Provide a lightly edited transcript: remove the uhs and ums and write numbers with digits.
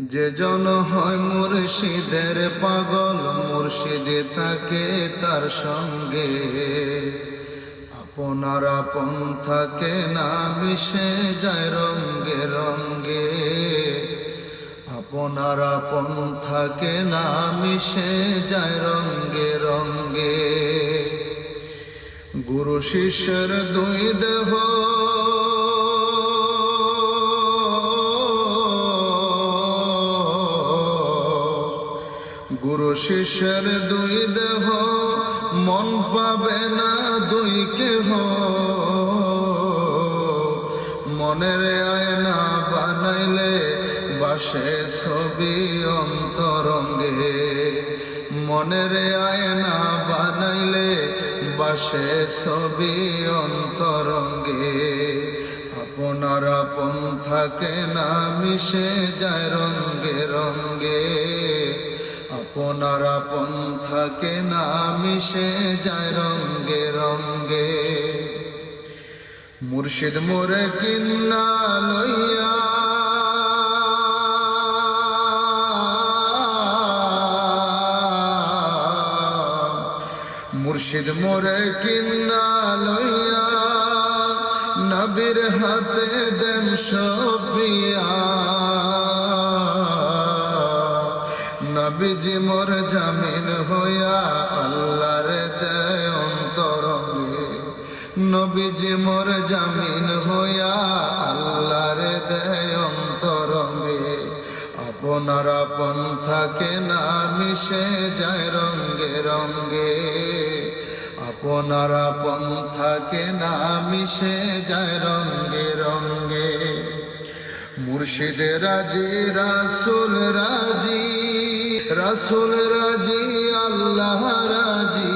যে জন হয় মুর্শিদের পাগল, মুর্শিদে থাকে তার সঙ্গে। আপনার আপন থাকে না, মিশে যায় রঙ্গে রঙ্গে। আপনার আপন থাকে না, মিশে যায় রঙ্গে রঙ্গে। গুরু শিষ্যের দুই দেহ, গুরু শিষ্যের দুই দেহ, মন পাবে না দুই কেহ। মনের আয়না বানাইলে বাসে ছবি অন্তরঙ্গে। মনের আয়না বানাইলে বাসে ছবি অন্তরঙ্গে। আপনার আপন থাকে না, মিশে যায় রঙ্গে রঙ্গে। আপনার আপন থাকে না, মিশে যায় রঙ্গে রঙ্গে। মুর্শিদ মোরে কিন্না লইয়া, মুর্শিদ মোরে কিন্না লইয়া, নবীর হাতে দেন সপিয়া। নবীজি মোর জামিন হইয়া, আল্লাহর দেয় অন্তরঙ্গে। নবীজি মোর জামিন হইয়া, আল্লাহর দেয় অন্তরঙ্গে। আপনার আপন থাকে না, মিশে যায় রঙ্গে রঙ্গে। আপনার আপন থাকে না, মিশে যায় রঙ্গে রঙ্গে। মুর্শিদে রাজি, রাসূল রাজি, রাসূল রাজি, আল্লাহ রাজি।